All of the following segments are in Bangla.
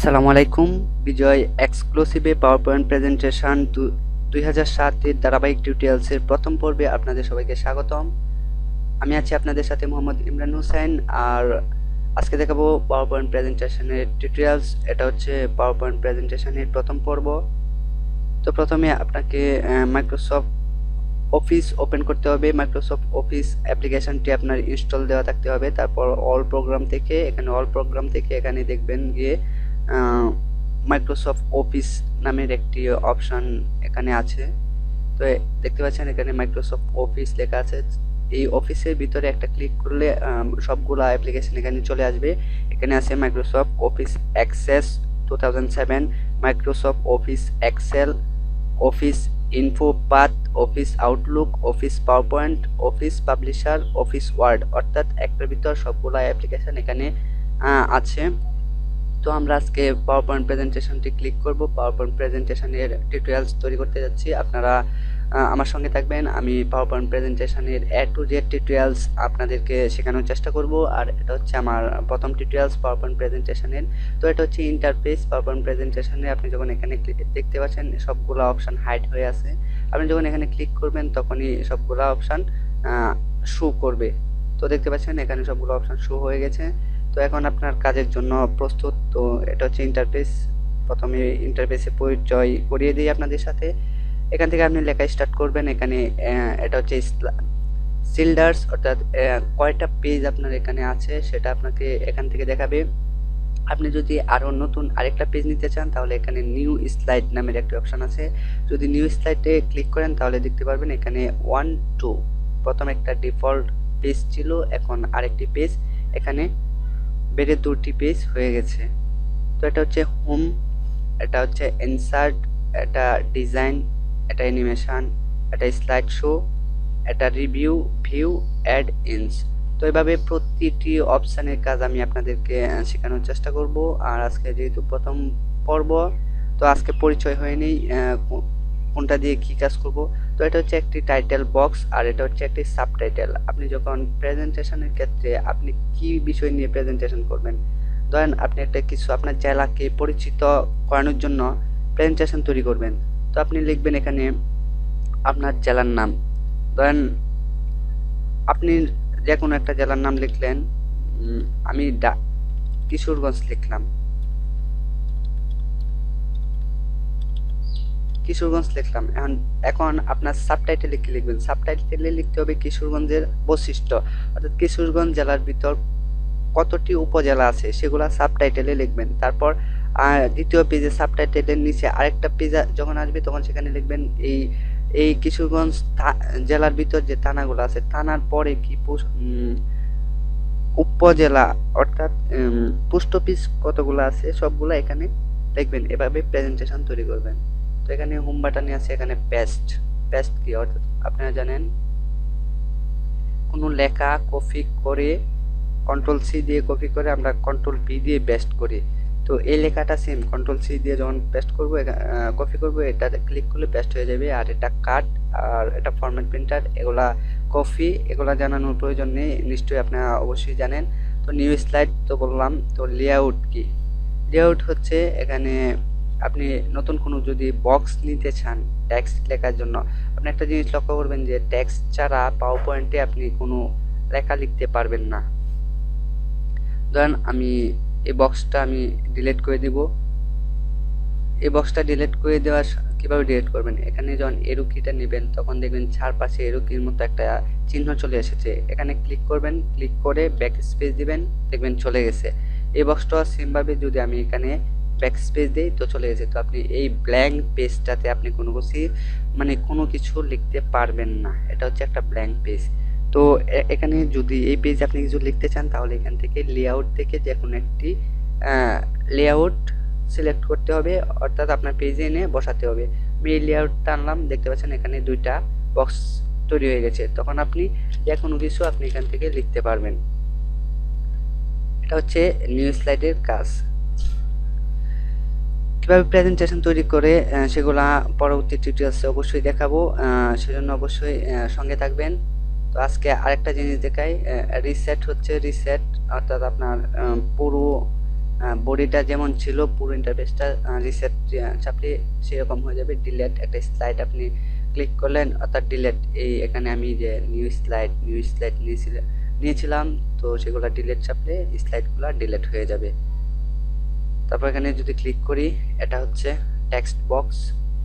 আসসালামু আলাইকুম। বিজয় এক্সক্লুসিভে পাওয়ার পয়েন্ট প্রেজেন্টেশন 2007-এর ধারাবাহিক টিউটোরিয়ালসের প্রথম পর্বে আপনাদের সবাইকে স্বাগতম। আমি আছি আপনাদের সাথে মোহাম্মদ ইমরান হোসেন। আর আজকে দেখাবো পাওয়ার পয়েন্ট প্রেজেন্টেশনের টিউটোরিয়ালস। এটা হচ্ছে পাওয়ার পয়েন্ট প্রেজেন্টেশনের প্রথম পর্ব। তো প্রথমে আপনাকে মাইক্রোসফট অফিস ওপেন করতে হবে। মাইক্রোসফট অফিস অ্যাপ্লিকেশনটি আপনার ইনস্টল দেওয়া থাকতে হবে। তারপর অল প্রোগ্রাম থেকে এখানে দেখবেন গিয়ে মাইক্রোসফট অফিস নামের একটি অপশন এখানে আছে। তো দেখতে পাচ্ছেন এখানে মাইক্রোসফট অফিস লেখা আছে। এই অফিসের ভিতরে একটা ক্লিক করলে সবগুলো অ্যাপ্লিকেশন এখানে চলে আসবে। এখানে আছে Microsoft Office Access 2007, Microsoft Office Excel, Office InfoPath, Office Outlook, Office PowerPoint, Office Publisher, Office Word, অর্থাৎ একটার ভিতর সবগুলো অ্যাপ্লিকেশন এখানে আছে। তো আমরা আজকে পাওয়ার পয়েন্ট প্রেজেন্টেশনটি ক্লিক করব। পাওয়ার পয়েন্ট প্রেজেন্টেশনের টিউটোরিয়ালস তৈরি করতে যাচ্ছি, আপনারা আমার সঙ্গে থাকবেন। আমি পাওয়ার পয়েন্ট প্রেজেন্টেশনের A to Z টিউটোরিয়ালস আপনাদেরকে শেখানোর চেষ্টা করব। আর এটা হচ্ছে আমার প্রথম টিউটোরিয়ালস পাওয়ার পয়েন্ট প্রেজেন্টেশনের। তো এটা হচ্ছে ইন্টারফেস পাওয়ার পয়েন্ট প্রেজেন্টেশনে। আপনি যখন এখানে দেখতে পাচ্ছেন সবগুলো অপশান হাইড হয়ে আছে, আপনি যখন এখানে ক্লিক করবেন তখনই সবগুলো অপশান শো করবে। তো দেখতে পাচ্ছেন এখানে সবগুলো অপশান শো হয়ে গেছে। তো এখন আপনার কাজের জন্য প্রস্তুত। তো এটা হচ্ছে ইন্টারফেস। প্রথমে ইন্টারফেসে পরিচয় করিয়ে দিই আপনাদের সাথে। এখান থেকে আপনি লেখা স্টার্ট করবেন। এখানে এটা হচ্ছে সিল্ডার্স, অর্থাৎ কয়টা পেজ আপনার এখানে আছে সেটা আপনাকে এখান থেকে দেখাবে। আপনি যদি আরও নতুন আরেকটা পেজ নিতে চান তাহলে এখানে নিউ স্লাইড নামের একটা অপশান আছে। যদি নিউ স্লাইডে ক্লিক করেন তাহলে দেখতে পারবেন এখানে 1, 2 প্রথম একটা ডিফল্ট পেজ ছিল, এখন আরেকটি পেজ এখানে বেড়ে 2টি পেজ হয়ে গেছে। তো এটা হচ্ছে হোম, এটা হচ্ছে ইনসার্ট, এটা ডিজাইন, এটা অ্যানিমেশন, এটা স্লাইড শো, এটা রিভিউ, ভিউ, অ্যাড ইনস। তো এভাবে প্রতিটি অপশানের কাজ আমি আপনাদেরকে শেখানোর চেষ্টা করব। আর আজকে যেহেতু প্রথম পর্ব, তো আজকে পরিচয় হয়নি কোনটা দিয়ে কি কাজ করব। তো এটা হচ্ছে একটি টাইটেল বক্স আর এটা হচ্ছে একটি সাবটাইটেল। আপনি যখন প্রেজেন্টেশনের ক্ষেত্রে আপনি কি বিষয় নিয়ে প্রেজেন্টেশন করবেন, ধরেন আপনি একটা কিছু আপনার জেলাকে পরিচিত করানোর জন্য প্রেজেন্টেশন তৈরি করবেন। তো আপনি লিখবেন এখানে আপনার জেলার নাম। ধরেন আপনি যে কোনো একটা জেলার নাম লিখলেন, আমি কিশোরগঞ্জ লিখলাম, এখন আপনার সাবটাইটেলে কি লিখবেন? সাবটাইটেলে লিখতে হবে কিশোরগঞ্জের বৈশিষ্ট্য, অর্থাৎ কিশোরগঞ্জ জেলার ভিতর কতটি উপজেলা আছে সেগুলা সাবটাইটেলে লিখবেন। তারপর দ্বিতীয় পেজে সাবটাইটেলের নিচে আরেকটা পেজ যখন আসবে তখন সেখানে লিখবেন এই কিশোরগঞ্জ জেলার ভিতর যে থানাগুলো আছে, থানার পরে কি উপজেলা অর্থাৎ পোস্ট অফিস কতগুলো আছে সবগুলো এখানে লিখবেন। এভাবে প্রেজেন্টেশন তৈরি করবেন। তো এখানে হোম বাটনে আছে, এখানে পেস্ট কি, অর্থাৎ আপনারা জানেন কোনো লেখা কপি করে Ctrl+C দিয়ে কপি করে আমরা Ctrl+V দিয়ে পেস্ট করি। তো এই লেখাটা সেম Ctrl+C দিয়ে যখন পেস্ট করব, কপি করব, এটা ক্লিক করলে পেস্ট হয়ে যাবে। আর এটা কাট আর এটা ফরম্যাট প্রিন্টার, এগুলা কপি, এগুলা জানানোর প্রয়োজন নেই, নিশ্চয়ই আপনারা অবশ্যই জানেন। তো নিউ স্লাইড তো বললাম। তো লেআউট কি? লেআউট হচ্ছে এখানে আপনি নতুন কোনো যদি বক্স নিতে চান টেক্সট লেখার জন্য, আপনি একটা জিনিস লক্ষ্য করবেন যে টেক্সট ছাড়া পাওয়ার পয়েন্টে আপনি কোনো লেখা লিখতে পারবেন না। ধরেন আমি এই বক্সটা আমি ডিলিট করে দিব। এই বক্সটা ডিলিট করে দেওয়ার কিভাবে ডিলিট করবেন? এখানে যখন এরো কিটা নেবেন তখন দেখবেন চারপাশে এরো কির মতো একটা চিহ্ন চলে এসেছে, এখানে ক্লিক করবেন, ক্লিক করে ব্যাক স্পেস দিবেন, দেখবেন চলে গেছে। এই বক্সটা সেমভাবে যদি আমি এখানে ব্যাক স্পেস দিই তো চলে গেছে। তো আপনি এই ব্ল্যাঙ্ক পেজটাতে আপনি কোনো কিছু লিখতে পারবেন না, এটা হচ্ছে একটা ব্ল্যাঙ্ক পেজ। তো এখানে যদি এই পেজ আপনি কিছু লিখতে চান তাহলে এখান থেকে লেআউট থেকে যে কোনো একটি লেআউট সিলেক্ট করতে হবে, অর্থাৎ আপনার পেজে এনে বসাতে হবে। আমি এই লেআউটটা আনলাম, দেখতে পাচ্ছেন এখানে 2টা বক্স তৈরি হয়ে গেছে। তখন আপনি যে কোনো কিছু আপনি এখান থেকে লিখতে পারবেন। এটা হচ্ছে নিউ স্লাইডের কাজ। কিভাবে প্রেজেন্টেশন তৈরি করে সেগুলা পরবর্তী টিউটোরিয়ালসে অবশ্যই দেখাবো, সেজন্য অবশ্যই সঙ্গে থাকবেন। তো আজকে আরেকটা জিনিস দেখাই। রিসেট হচ্ছে রিসেট, অর্থাৎ আপনার পুরো বডিটা যেমন ছিল পুরো ইন্টারফেসটা রিসেট চাপলে সেরকম হয়ে যাবে। ডিলেট একটা স্লাইড আপনি ক্লিক করলেন অর্থাৎ ডিলেট, এই এখানে আমি যে নিউ স্লাইড নিয়েছিলাম তো সেগুলো ডিলেট চাপলে স্লাইডগুলো ডিলেট হয়ে যাবে। তারপর এখানে যদি ক্লিক করি, এটা হচ্ছে টেক্সট বক্স।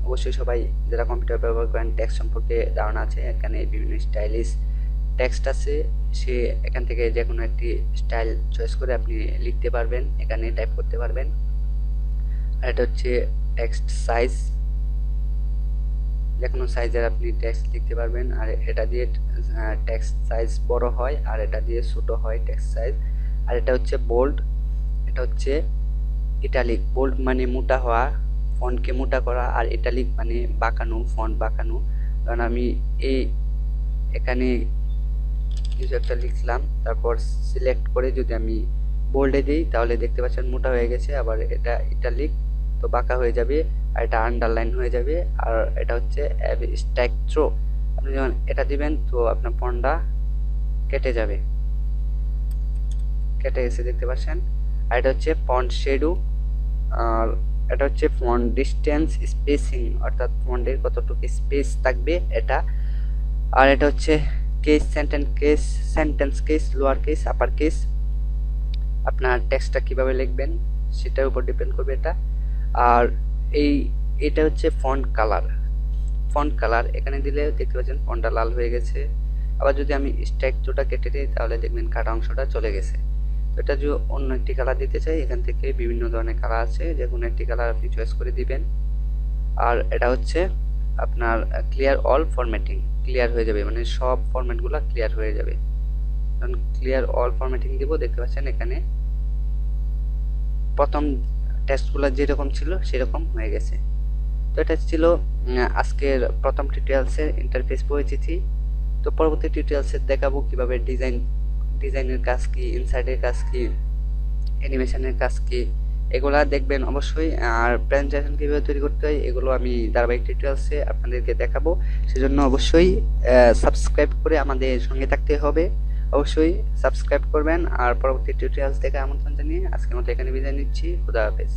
অবশ্যই সবাই যারা কম্পিউটার ব্যবহার করেন টেক্সট সম্পর্কে ধারণা আছে। এখানে বিভিন্ন স্টাইলিশ টেক্সট আছে, সে এখান থেকে যে কোনো একটি স্টাইল চয়েস করে আপনি লিখতে পারবেন, এখানে টাইপ করতে পারবেন। আর এটা হচ্ছে টেক্সট সাইজ, যে কোনো সাইজের আপনি টেক্সট লিখতে পারবেন। আর এটা দিয়ে টেক্সট সাইজ বড় হয় আর এটা দিয়ে ছোট হয় টেক্সট সাইজ। আর এটা হচ্ছে বোল্ড, এটা হচ্ছে ইটালিক। বোল্ড মানে মোটা হওয়া, ফন্টকে মোটা করা, আর ইটালিক মানে বাঁকানো, ফন্ট বাঁকানো। কারণ আমি এখানে কিছু একটা লিখলাম, তারপর সিলেক্ট করে যদি আমি বোল্ডে দিই তাহলে দেখতে পাচ্ছেন মোটা হয়ে গেছে। আবার এটা ইটালিক তো বাঁকা হয়ে যাবে, আর এটা আন্ডারলাইন হয়ে যাবে। আর এটা হচ্ছে স্ট্যাক থ্রো, আপনি যখন এটা দিবেন তো আপনার ফন্টটা কেটে যাবে, কেটে গেছে দেখতে পাচ্ছেন। আর এটা হচ্ছে ফন্ট শ্যাডো, আর এটা হচ্ছে ফন্ট ডিস্টেন্স স্পেসিং, অর্থাৎ ফন্টের কতটুকু স্পেস থাকবে এটা। আর এটা হচ্ছে case, sentence case, lower case, upper case. আপনার টেক্সটটা কিভাবে লিখবেন সেটার উপর ডিপেন্ড করবে এটা। আর এটা হচ্ছে ফন্ট কালার এখানে দিলে দেখতে পাচ্ছেন ফন্টটা লাল হয়ে গেছে। আবার যদি আমি স্ট্রাকচারটা কেটে দিই তাহলে দেখবেন কাটা অংশটা চলে গেছে। এটা যদি অন্য একটি কালার দিতে চাই, এখান থেকে বিভিন্ন ধরনের কালার আছে, যে কোনো একটি কালার আপনি চয়েস করে দিবেন। আর এটা হচ্ছে আপনার ক্লিয়ার অল ফরম্যাটিং, ক্লিয়ার হয়ে যাবে, মানে সব ফরম্যাটগুলো ক্লিয়ার হয়ে যাবে। কারণ ক্লিয়ার অল ফরম্যাটিং দিব, দেখতে পাচ্ছেন এখানে প্রথম টেক্সটগুলো যেরকম ছিল সেরকম হয়ে গেছে। তো এটা ছিল আজকের প্রথম টিউটোরিয়ালসের ইন্টারফেস পরিচিতি। তো পরবর্তী টিউটোরিয়ালসে দেখাবো কিভাবে ডিজাইনের কাজ কি, ইনসাইডের কাজ কি, অ্যানিমেশনের কাজ কি, এগুলা দেখবেন অবশ্যই। আর প্রেজেন্টেশন কিভাবে তৈরি করতে হয় এগুলো আমি ধারাবাহিক টিউটোরিয়ালসে আপনাদেরকে দেখাবো। সেজন্য অবশ্যই সাবস্ক্রাইব করে আমাদের সঙ্গে থাকতে হবে, অবশ্যই সাবস্ক্রাইব করবেন। আর পরবর্তী টিউটোরিয়ালস দেখে আমন্ত্রণ জানিয়ে আজকের মতো এখানে বিদায় নিচ্ছি। খুদা হাফেজ।